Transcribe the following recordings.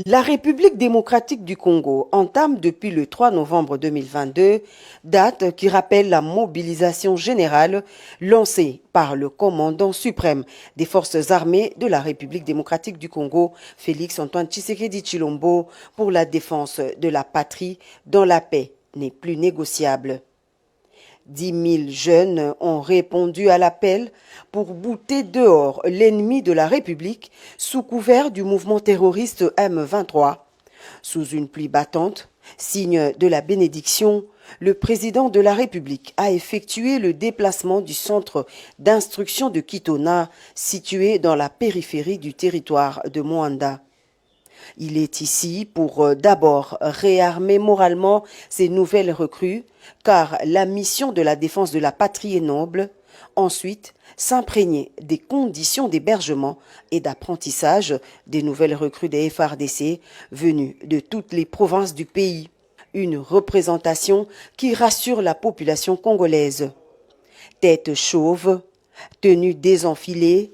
La République démocratique du Congo entame depuis le 3 novembre 2022, date qui rappelle la mobilisation générale lancée par le commandant suprême des forces armées de la République démocratique du Congo, Félix-Antoine Tshisekedi Tshilombo, pour la défense de la patrie dont la paix n'est plus négociable. 10 000 jeunes ont répondu à l'appel pour bouter dehors l'ennemi de la République sous couvert du mouvement terroriste M23. Sous une pluie battante, signe de la bénédiction, le président de la République a effectué le déplacement du centre d'instruction de Kitona, situé dans la périphérie du territoire de Moanda. Il est ici pour d'abord réarmer moralement ces nouvelles recrues, car la mission de la défense de la patrie est noble. Ensuite, s'imprégner des conditions d'hébergement et d'apprentissage des nouvelles recrues des FARDC venues de toutes les provinces du pays. Une représentation qui rassure la population congolaise. Tête chauve, tenues désenfilées,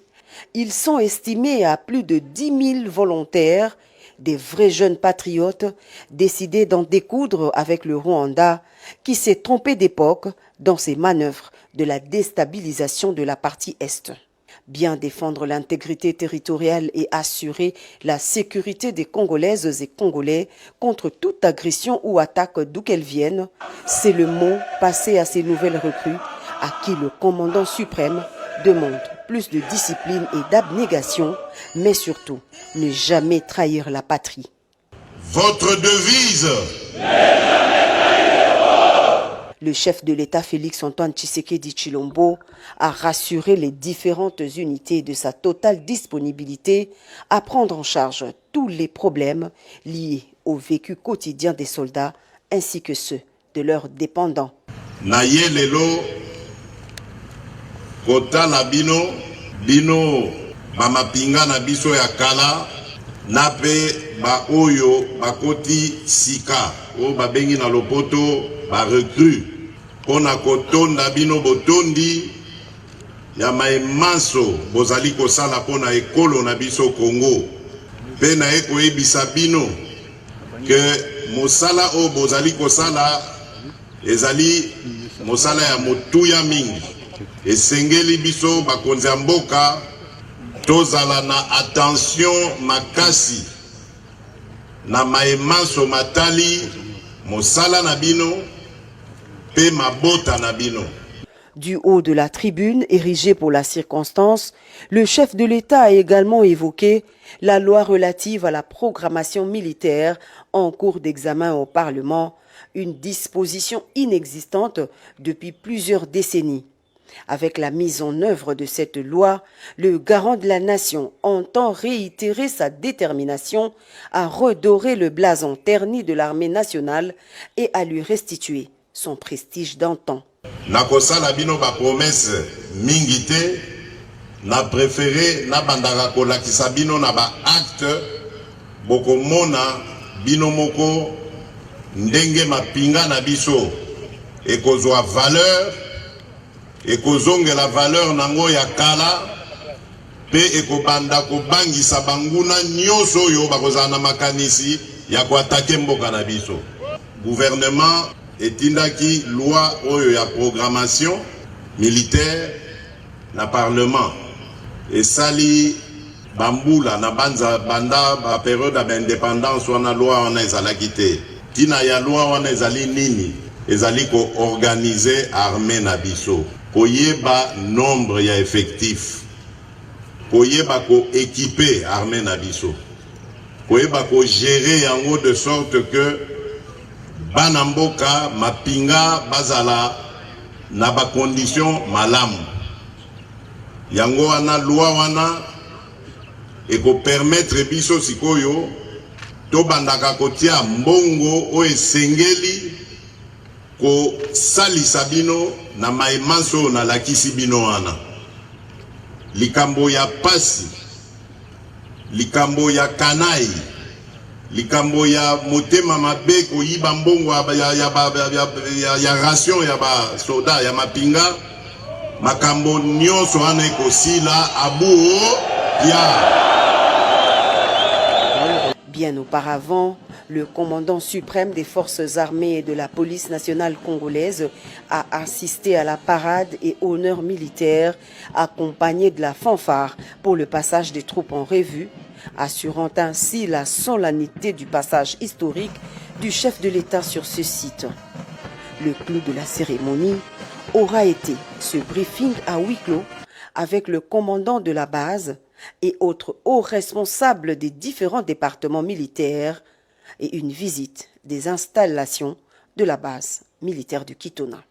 ils sont estimés à plus de 10 000 volontaires, des vrais jeunes patriotes décidés d'en découdre avec le Rwanda qui s'est trompé d'époque dans ses manœuvres de la déstabilisation de la partie Est. Bien défendre l'intégrité territoriale et assurer la sécurité des Congolaises et Congolais contre toute agression ou attaque d'où qu'elle vienne, c'est le mot passé à ces nouvelles recrues à qui le commandant suprême demande plus de discipline et d'abnégation, mais surtout, ne jamais trahir la patrie. Votre devise. Le chef de l'État Félix-Antoine Tshisekedi Tshilombo a rassuré les différentes unités de sa totale disponibilité à prendre en charge tous les problèmes liés au vécu quotidien des soldats ainsi que ceux de leurs dépendants. Naye lelo kota na bino bamapinga na biso ya kala na pe ba oyo bakoti sika o babengi na lopoto ba recrue pona kotonda bino botondi ya maemanso bozali kosala pona ekolo na biso Congo pe na ekoyebisa bino ke mosala o bozali kosala ezali mosala ya motuya mingi. Esengeli biso bakonzi ya mboka tozala na attention makasi na maemanso matali mosala na bino pe mabota na bino. Du haut de la tribune érigée pour la circonstance, le chef de l'État a également évoqué la loi relative à la programmation militaire en cours d'examen au Parlement, une disposition inexistante depuis plusieurs décennies. Avec la mise en œuvre de cette loi, le garant de la nation entend réitérer sa détermination à redorer le blason terni de l'armée nationale et à lui restituer son prestige d'antan. Nakosala bino ba promesse mingi te, na préféré na bandaka kolakisa bino na ba acte bokomona bino moko ndenge mapinga na biso ekozwa valeur ekozonge la valeur nango ya kala pe ekobanda kobangisa banguna nyonso oyo bakozala na makanisi ya koatake mboka na biso. Gouvernement etindaki loi oyo ya programmation militaire na parlement esali bambula na banda ba période d'indépendance wana loi wana ezalaki te. Tina ya loi wana ezali nini? Ezali ko organiser armée na biso. Koyeba nombre ya effectif. Koyeba ko équiper armée na biso. Koyeba ko gérer yango de sorte que banamboka mapinga bazala na ba condition malamu. Yango wana loi wana eko permettre biso sikoyo to bandaka kotia mbongo o esengeli ko salisa bino na maemanso na lakisi bino wana. Likambo ya pasi, likambo ya kanai, likambo ya motema mabe ko yiba mbongo ya ration ya ba soda ya mapinga, makambo nyonso wana ekosila abuo ya. Bien auparavant, le commandant suprême des forces armées et de la police nationale congolaise a assisté à la parade et honneur militaire accompagné de la fanfare pour le passage des troupes en revue, assurant ainsi la solennité du passage historique du chef de l'État sur ce site. Le clou de la cérémonie aura été ce briefing à huis clos avec le commandant de la base et autres hauts responsables des différents départements militaires et une visite des installations de la base militaire du Kitona.